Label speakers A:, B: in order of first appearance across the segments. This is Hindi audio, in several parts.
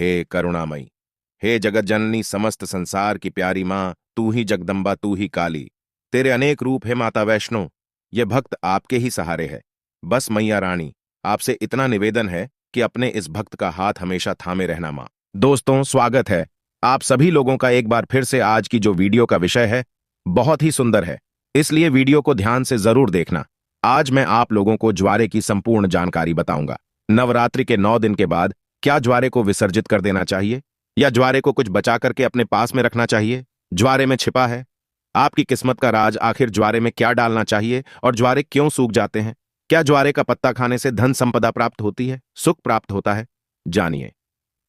A: हे करुणामयी, हे जगत जननी, समस्त संसार की प्यारी माँ, तू ही जगदम्बा, तू ही काली। तेरे अनेक रूप है माता वैष्णो, ये भक्त आपके ही सहारे है। बस मैया रानी, आपसे इतना निवेदन है कि अपने इस भक्त का हाथ हमेशा थामे रहना माँ। दोस्तों, स्वागत है आप सभी लोगों का एक बार फिर से। आज की जो वीडियो का विषय है बहुत ही सुंदर है, इसलिए वीडियो को ध्यान से जरूर देखना। आज मैं आप लोगों को ज्वारे की संपूर्ण जानकारी बताऊंगा। नवरात्रि के 9 दिन के बाद क्या ज्वारे को विसर्जित कर देना चाहिए या ज्वारे को कुछ बचा करके अपने पास में रखना चाहिए? ज्वारे में छिपा है आपकी किस्मत का राज। आखिर ज्वारे में क्या डालना चाहिए और ज्वारे क्यों सूख जाते हैं? क्या ज्वारे का पत्ता खाने से धन संपदा प्राप्त होती है, सुख प्राप्त होता है? जानिए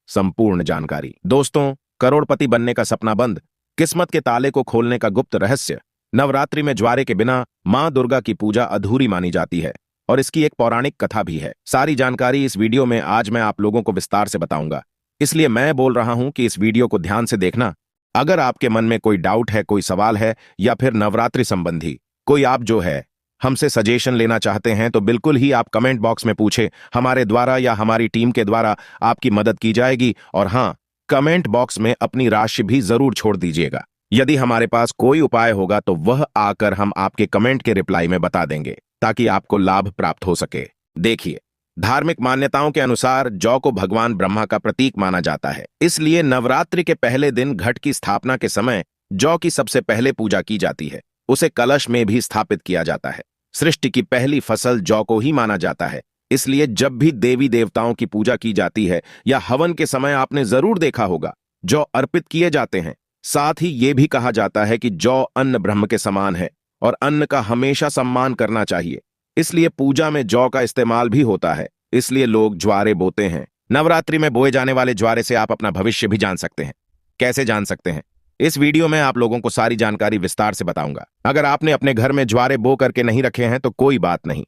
A: संपूर्ण जानकारी। दोस्तों, करोड़पति बनने का सपना बंद, किस्मत के ताले को खोलने का गुप्त रहस्य। नवरात्रि में ज्वारे के बिना मां दुर्गा की पूजा अधूरी मानी जाती है और इसकी एक पौराणिक कथा भी है। सारी जानकारी इस वीडियो में आज मैं आप लोगों को विस्तार से बताऊंगा, इसलिए मैं बोल रहा हूं कि इस वीडियो को ध्यान से देखना। अगर आपके मन में कोई डाउट है, कोई सवाल है या फिर नवरात्रि संबंधी कोई आप जो है हमसे सजेशन लेना चाहते हैं, तो बिल्कुल ही आप कमेंट बॉक्स में पूछे, हमारे द्वारा या हमारी टीम के द्वारा आपकी मदद की जाएगी। और हाँ, कमेंट बॉक्स में अपनी राशि भी जरूर छोड़ दीजिएगा। यदि हमारे पास कोई उपाय होगा तो वह आकर हम आपके कमेंट के रिप्लाई में बता देंगे, ताकि आपको लाभ प्राप्त हो सके। देखिए, धार्मिक मान्यताओं के अनुसार जौ को भगवान ब्रह्मा का प्रतीक माना जाता है, इसलिए नवरात्रि के पहले दिन घट की स्थापना के समय जौ की सबसे पहले पूजा की जाती है। उसे कलश में भी स्थापित किया जाता है। सृष्टि की पहली फसल जौ को ही माना जाता है, इसलिए जब भी देवी देवताओं की पूजा की जाती है या हवन के समय आपने जरूर देखा होगा जौ अर्पित किए जाते हैं। साथ ही ये भी कहा जाता है कि जौ अन्न ब्रह्म के समान है और अन्न का हमेशा सम्मान करना चाहिए, इसलिए पूजा में जौ का इस्तेमाल भी होता है। इसलिए लोग ज्वारे बोते हैं। नवरात्रि में बोए जाने वाले ज्वारे से आप अपना भविष्य भी जान सकते हैं। कैसे जान सकते हैं? इस वीडियो में आप लोगों को सारी जानकारी विस्तार से बताऊंगा। अगर आपने अपने घर में ज्वारे बो करके नहीं रखे हैं तो कोई बात नहीं,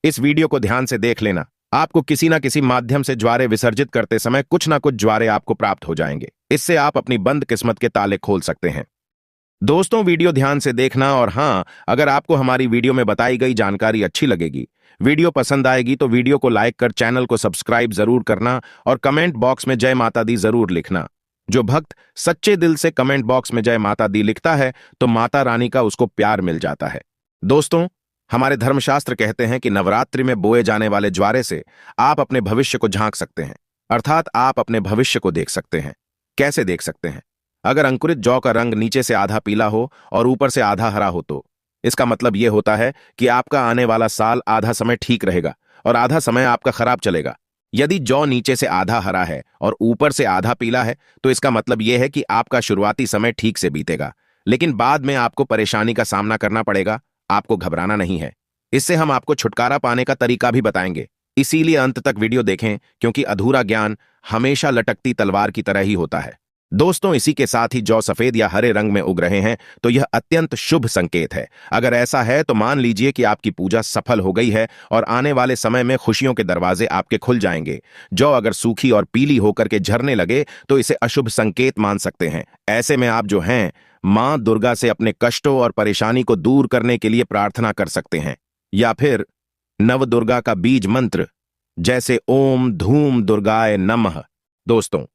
A: इस वीडियो को ध्यान से देख लेना। आपको किसी ना किसी माध्यम से ज्वारे विसर्जित करते समय कुछ ना कुछ ज्वारे आपको प्राप्त हो जाएंगे। इससे आप अपनी बंद किस्मत के ताले खोल सकते हैं। दोस्तों, वीडियो ध्यान से देखना। और हां, अगर आपको हमारी वीडियो में बताई गई जानकारी अच्छी लगेगी, वीडियो पसंद आएगी, तो वीडियो को लाइक कर चैनल को सब्सक्राइब जरूर करना और कमेंट बॉक्स में जय माता दी जरूर लिखना। जो भक्त सच्चे दिल से कमेंट बॉक्स में जय माता दी लिखता है तो माता रानी का उसको प्यार मिल जाता है। दोस्तों, हमारे धर्मशास्त्र कहते हैं कि नवरात्रि में बोए जाने वाले ज्वारे से आप अपने भविष्य को झांक सकते हैं, अर्थात आप अपने भविष्य को देख सकते हैं। कैसे देख सकते हैं? अगर अंकुरित जौ का रंग नीचे से आधा पीला हो और ऊपर से आधा हरा हो तो इसका मतलब यह होता है कि आपका आने वाला साल आधा समय ठीक रहेगा और आधा समय आपका खराब चलेगा। यदि जौ नीचे से आधा हरा है और ऊपर से आधा पीला है तो इसका मतलब यह है कि आपका शुरुआती समय ठीक से बीतेगा, लेकिन बाद में आपको परेशानी का सामना करना पड़ेगा। आपको घबराना नहीं है, इससे हम आपको छुटकारा पाने का तरीका भी बताएंगे। इसीलिए अंत तक वीडियो देखें, क्योंकि अधूरा ज्ञान हमेशा लटकती तलवार की तरह ही होता है। दोस्तों, इसी के साथ ही जौ सफेद या हरे रंग में उग रहे हैं तो यह अत्यंत शुभ संकेत है। अगर ऐसा है तो मान लीजिए कि आपकी पूजा सफल हो गई है और आने वाले समय में खुशियों के दरवाजे आपके खुल जाएंगे। जौ अगर सूखी और पीली होकर के झरने लगे तो इसे अशुभ संकेत मान सकते हैं। ऐसे में आप जो हैं मां दुर्गा से अपने कष्टों और परेशानी को दूर करने के लिए प्रार्थना कर सकते हैं, या फिर नव दुर्गा का बीज मंत्र जैसे ओम धूम दुर्गाय नमः। दोस्तों,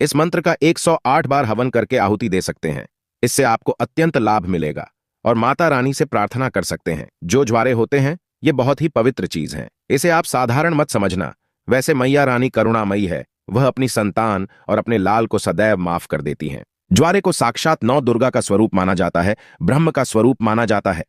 A: इस मंत्र का 108 बार हवन करके आहुति दे सकते हैं। इससे आपको अत्यंत लाभ मिलेगा और माता रानी से प्रार्थना कर सकते हैं। जो ज्वारे होते हैं ये बहुत ही पवित्र चीज हैं, इसे आप साधारण मत समझना। वैसे मैया रानी करुणामयी है, वह अपनी संतान और अपने लाल को सदैव माफ कर देती हैं। ज्वारे को साक्षात नौ दुर्गा का स्वरूप माना जाता है, ब्रह्म का स्वरूप माना जाता है।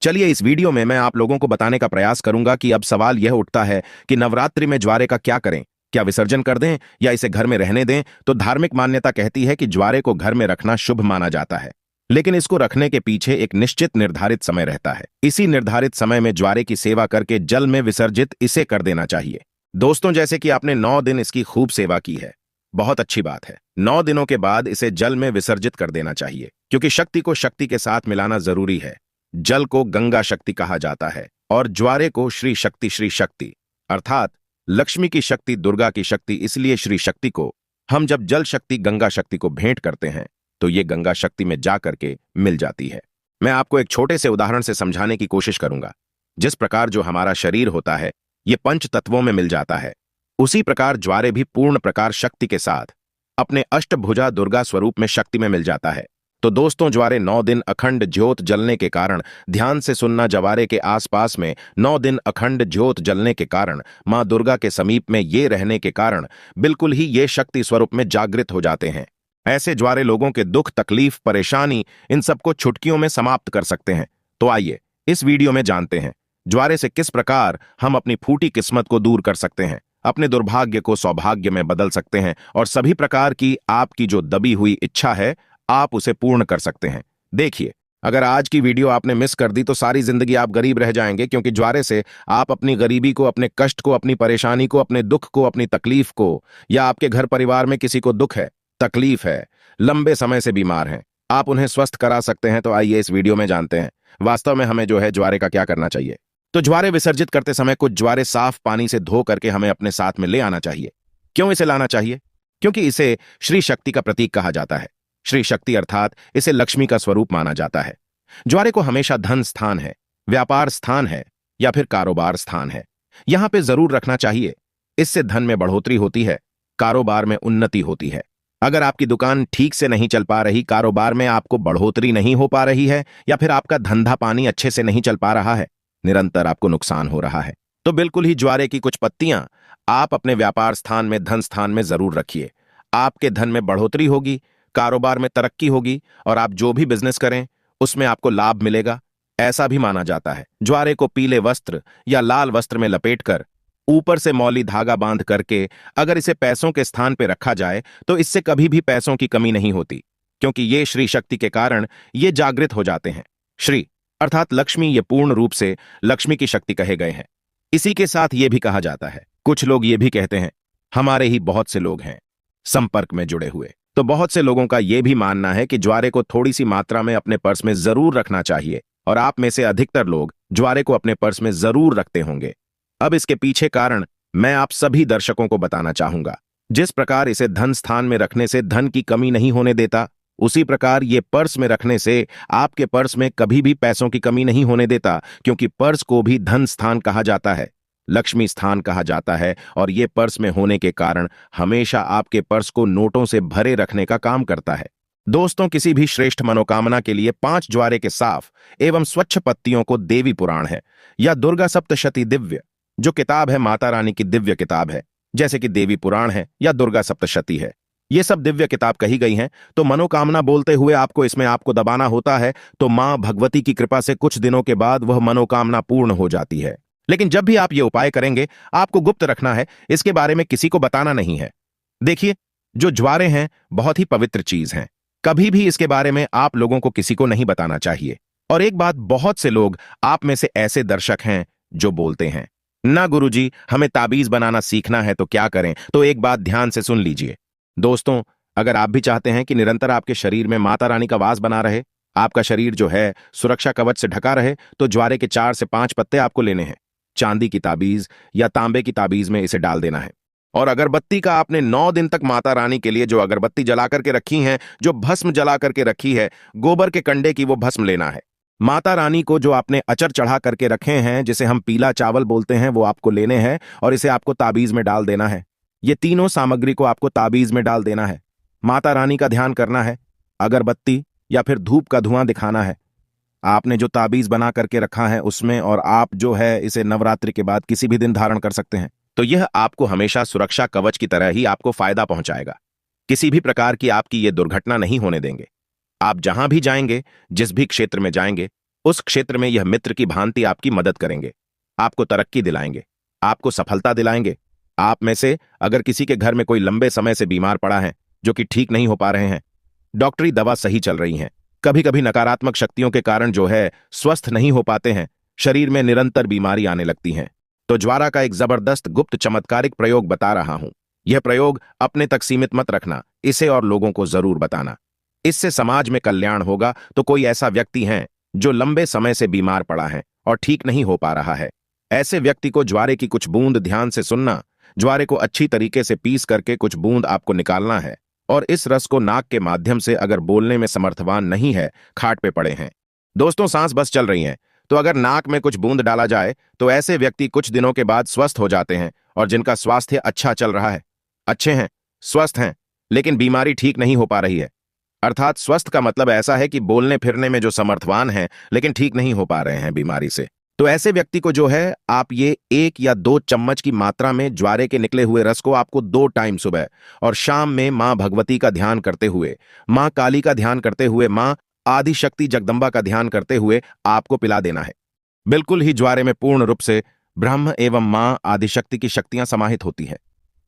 A: चलिए, इस वीडियो में मैं आप लोगों को बताने का प्रयास करूंगा कि अब सवाल यह उठता है कि नवरात्रि में ज्वारे का क्या करें? क्या विसर्जन कर दें या इसे घर में रहने दें? तो धार्मिक मान्यता कहती है कि ज्वारे को घर में रखना शुभ माना जाता है, लेकिन इसको रखने के पीछे एक निश्चित निर्धारित समय रहता है। इसी निर्धारित समय में ज्वारे की सेवा करके जल में विसर्जित इसे कर देना चाहिए। दोस्तों, जैसे कि आपने 9 दिन इसकी खूब सेवा की है, बहुत अच्छी बात है। 9 दिनों के बाद इसे जल में विसर्जित कर देना चाहिए, क्योंकि शक्ति को शक्ति के साथ मिलाना जरूरी है। जल को गंगा शक्ति कहा जाता है और ज्वारे को श्री शक्ति अर्थात लक्ष्मी की शक्ति, दुर्गा की शक्ति। इसलिए श्री शक्ति को हम जब जल शक्ति गंगा शक्ति को भेंट करते हैं तो ये गंगा शक्ति में जा करके मिल जाती है। मैं आपको एक छोटे से उदाहरण से समझाने की कोशिश करूंगा। जिस प्रकार जो हमारा शरीर होता है ये 5 तत्वों में मिल जाता है, उसी प्रकार ज्वारे भी पूर्ण प्रकार शक्ति के साथ अपने अष्टभुजा दुर्गा स्वरूप में शक्ति में मिल जाता है। तो दोस्तों, ज्वारे 9 दिन अखंड ज्योत जलने के कारण, ध्यान से सुनना, ज्वारे के आसपास में 9 दिन अखंड ज्योत जलने के कारण, मां दुर्गा के समीप में ये रहने के कारण बिल्कुल ही ये शक्ति स्वरूप में जागृत हो जाते हैं। ऐसे ज्वारे लोगों के दुख, तकलीफ, परेशानी, इन सबको चुटकियों में समाप्त कर सकते हैं। तो आइए इस वीडियो में जानते हैं ज्वारे से किस प्रकार हम अपनी फूटी किस्मत को दूर कर सकते हैं, अपने दुर्भाग्य को सौभाग्य में बदल सकते हैं और सभी प्रकार की आपकी जो दबी हुई इच्छा है आप उसे पूर्ण कर सकते हैं। देखिए, अगर आज की वीडियो आपने मिस कर दी तो सारी जिंदगी आप गरीब रह जाएंगे, क्योंकि ज्वारे से आप अपनी गरीबी को, अपने कष्ट को, अपनी परेशानी को, अपने दुख को, अपनी तकलीफ को, या आपके घर परिवार में किसी को दुख है, तकलीफ है, लंबे समय से बीमार हैं, आप उन्हें स्वस्थ करा सकते हैं। तो आइए इस वीडियो में जानते हैं वास्तव में हमें जो है ज्वारे का क्या करना चाहिए। तो ज्वारे विसर्जित करते समय कुछ ज्वारे साफ पानी से धो करके हमें अपने साथ में ले आना चाहिए। क्यों इसे लाना चाहिए? क्योंकि इसे श्री शक्ति का प्रतीक कहा जाता है। श्री शक्ति अर्थात इसे लक्ष्मी का स्वरूप माना जाता है। ज्वारे को हमेशा धन स्थान है, व्यापार स्थान है या फिर कारोबार स्थान है, यहां पे जरूर रखना चाहिए। इससे धन में बढ़ोतरी होती है, कारोबार में उन्नति होती है। अगर आपकी दुकान ठीक से नहीं चल पा रही, कारोबार में आपको बढ़ोतरी नहीं हो पा रही है, या फिर आपका धंधा पानी अच्छे से नहीं चल पा रहा है, निरंतर आपको नुकसान हो रहा है, तो बिल्कुल ही ज्वारे की कुछ पत्तियां आप अपने व्यापार स्थान में, धन स्थान में जरूर रखिए। आपके धन में बढ़ोतरी होगी, कारोबार में तरक्की होगी और आप जो भी बिजनेस करें उसमें आपको लाभ मिलेगा, ऐसा भी माना जाता है। ज्वारे को पीले वस्त्र या लाल वस्त्र में लपेटकर ऊपर से मौली धागा बांध करके अगर इसे पैसों के स्थान पर रखा जाए तो इससे कभी भी पैसों की कमी नहीं होती, क्योंकि ये श्री शक्ति के कारण ये जागृत हो जाते हैं। श्री अर्थात लक्ष्मी, ये पूर्ण रूप से लक्ष्मी की शक्ति कहे गए हैं। इसी के साथ ये भी कहा जाता है, कुछ लोग ये भी कहते हैं हमारे ही बहुत से लोग हैं संपर्क में जुड़े हुए, तो बहुत से लोगों का यह भी मानना है कि ज्वारे को थोड़ी सी मात्रा में अपने पर्स में जरूर रखना चाहिए, और आप में से अधिकतर लोग ज्वारे को अपने पर्स में जरूर रखते होंगे। अब इसके पीछे कारण मैं आप सभी दर्शकों को बताना चाहूंगा। जिस प्रकार इसे धन स्थान में रखने से धन की कमी नहीं होने देता, उसी प्रकार ये पर्स में रखने से आपके पर्स में कभी भी पैसों की कमी नहीं होने देता, क्योंकि पर्स को भी धन स्थान कहा जाता है, लक्ष्मी स्थान कहा जाता है, और ये पर्स में होने के कारण हमेशा आपके पर्स को नोटों से भरे रखने का काम करता है। दोस्तों, किसी भी श्रेष्ठ मनोकामना के लिए 5 ज्वारे के साफ एवं स्वच्छ पत्तियों को देवी पुराण है या दुर्गा सप्तशती दिव्य, जो किताब है माता रानी की दिव्य किताब है, जैसे कि देवी पुराण है या दुर्गा सप्तशती है, ये सब दिव्य किताब कही गई हैं, तो मनोकामना बोलते हुए आपको इसमें आपको दबाना होता है, तो मां भगवती की कृपा से कुछ दिनों के बाद वह मनोकामना पूर्ण हो जाती है। लेकिन जब भी आप ये उपाय करेंगे आपको गुप्त रखना है, इसके बारे में किसी को बताना नहीं है। देखिए, जो ज्वारे हैं बहुत ही पवित्र चीज हैं, कभी भी इसके बारे में आप लोगों को किसी को नहीं बताना चाहिए। और एक बात, बहुत से लोग आप में से ऐसे दर्शक हैं जो बोलते हैं ना गुरुजी, हमें ताबीज बनाना सीखना है तो क्या करें। तो एक बात ध्यान से सुन लीजिए दोस्तों, अगर आप भी चाहते हैं कि निरंतर आपके शरीर में माता रानी का वास बना रहे, आपका शरीर जो है सुरक्षा कवच से ढका रहे, तो ज्वारे के 4 से 5 पत्ते आपको लेने हैं, चांदी की ताबीज या तांबे की ताबीज में इसे डाल देना है। और अगरबत्ती का आपने 9 दिन तक माता रानी के लिए जो अगरबत्ती जला करके रखी है, जो भस्म जला करके रखी है, गोबर के कंडे की वो भस्म लेना है। माता रानी को जो आपने अचर चढ़ा करके रखे हैं, जिसे हम पीला चावल बोलते हैं, वो आपको लेने हैं और इसे आपको ताबीज में डाल देना है। ये तीनों सामग्री को आपको ताबीज में डाल देना है। माता रानी का ध्यान करना है, अगरबत्ती या फिर धूप का धुआं दिखाना है आपने जो ताबीज बना करके रखा है उसमें, और आप जो है इसे नवरात्रि के बाद किसी भी दिन धारण कर सकते हैं। तो यह आपको हमेशा सुरक्षा कवच की तरह ही आपको फायदा पहुंचाएगा। किसी भी प्रकार की आपकी ये दुर्घटना नहीं होने देंगे। आप जहां भी जाएंगे, जिस भी क्षेत्र में जाएंगे, उस क्षेत्र में यह मित्र की भांति आपकी मदद करेंगे, आपको तरक्की दिलाएंगे, आपको सफलता दिलाएंगे। आप में से अगर किसी के घर में कोई लंबे समय से बीमार पड़ा है, जो कि ठीक नहीं हो पा रहे हैं, डॉक्टरी दवा सही चल रही हैं, कभी कभी नकारात्मक शक्तियों के कारण जो है स्वस्थ नहीं हो पाते हैं, शरीर में निरंतर बीमारी आने लगती हैं, तो ज्वारा का एक जबरदस्त गुप्त चमत्कारिक प्रयोग बता रहा हूं। यह प्रयोग अपने तक सीमित मत रखना, इसे और लोगों को जरूर बताना। इससे समाज में कल्याण होगा। तो कोई ऐसा व्यक्ति है जो लंबे समय से बीमार पड़ा है और ठीक नहीं हो पा रहा है, ऐसे व्यक्ति को ज्वारे की कुछ बूंद, ध्यान से सुनना, ज्वारे को अच्छी तरीके से पीस करके कुछ बूंद आपको निकालना है, और इस रस को नाक के माध्यम से, अगर बोलने में समर्थवान नहीं है, खाट पे पड़े हैं, दोस्तों सांस बस चल रही है, तो अगर नाक में कुछ बूंद डाला जाए तो ऐसे व्यक्ति कुछ दिनों के बाद स्वस्थ हो जाते हैं और जिनका स्वास्थ्य अच्छा चल रहा है, अच्छे हैं, स्वस्थ हैं, लेकिन बीमारी ठीक नहीं हो पा रही है। अर्थात स्वस्थ का मतलब ऐसा है कि बोलने फिरने में जो समर्थवान हैं लेकिन ठीक नहीं हो पा रहे हैं बीमारी से। तो ऐसे व्यक्ति को जो है आप ये 1 या 2 चम्मच की मात्रा में ज्वारे के निकले हुए रस को आपको 2 टाइम सुबह और शाम में मां भगवती का ध्यान करते हुए, मां काली का ध्यान करते हुए, मां आदि शक्ति जगदम्बा का ध्यान करते हुए आपको पिला देना है। बिल्कुल ही ज्वारे में पूर्ण रूप से ब्रह्म एवं मां आदिशक्ति की शक्तियां समाहित होती है।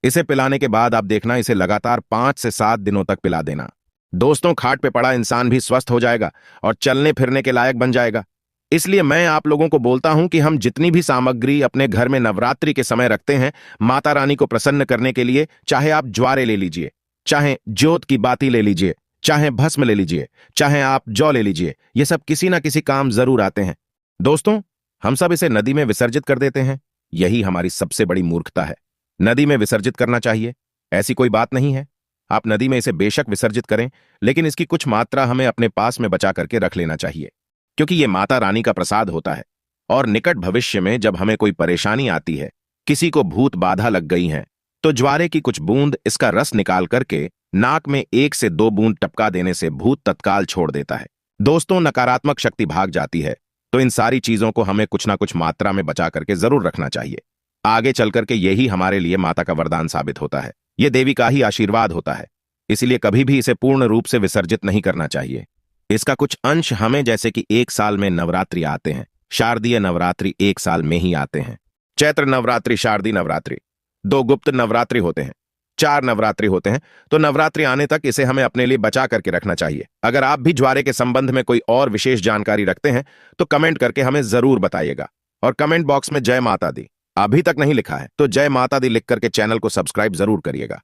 A: इसे पिलाने के बाद आप देखना इसे लगातार 5 से 7 दिनों तक पिला देना। दोस्तों, खाट पे पड़ा इंसान भी स्वस्थ हो जाएगा और चलने फिरने के लायक बन जाएगा। इसलिए मैं आप लोगों को बोलता हूं कि हम जितनी भी सामग्री अपने घर में नवरात्रि के समय रखते हैं माता रानी को प्रसन्न करने के लिए, चाहे आप ज्वारे ले लीजिए, चाहे ज्योत की बाती ले लीजिए, चाहे भस्म ले लीजिए, चाहे आप जौ ले लीजिए, ये सब किसी ना किसी काम जरूर आते हैं। दोस्तों, हम सब इसे नदी में विसर्जित कर देते हैं। यही हमारी सबसे बड़ी मूर्खता है। नदी में विसर्जित करना चाहिए, ऐसी कोई बात नहीं है। आप नदी में इसे बेशक विसर्जित करें, लेकिन इसकी कुछ मात्रा हमें अपने पास में बचा करके रख लेना चाहिए, क्योंकि ये माता रानी का प्रसाद होता है। और निकट भविष्य में जब हमें कोई परेशानी आती है, किसी को भूत बाधा लग गई है, तो ज्वारे की कुछ बूंद इसका रस निकाल करके नाक में 1 से 2 बूंद टपका देने से भूत तत्काल छोड़ देता है। दोस्तों, नकारात्मक शक्ति भाग जाती है। तो इन सारी चीजों को हमें कुछ ना कुछ मात्रा में बचा करके जरूर रखना चाहिए। आगे चल करके यही हमारे लिए माता का वरदान साबित होता है। ये देवी का ही आशीर्वाद होता है। इसलिए कभी भी इसे पूर्ण रूप से विसर्जित नहीं करना चाहिए। इसका कुछ अंश हमें, जैसे कि 1 साल में नवरात्रि आते हैं, शारदीय नवरात्रि 1 साल में ही आते हैं, चैत्र नवरात्रि, शारदीय नवरात्रि, 2 गुप्त नवरात्रि होते हैं, 4 नवरात्रि होते हैं। तो नवरात्रि आने तक इसे हमें अपने लिए बचा करके रखना चाहिए। अगर आप भी ज्वारे के संबंध में कोई और विशेष जानकारी रखते हैं तो कमेंट करके हमें जरूर बताइएगा। और कमेंट बॉक्स में जय माता दी अभी तक नहीं लिखा है तो जय माता दी लिख करके चैनल को सब्सक्राइब जरूर करिएगा।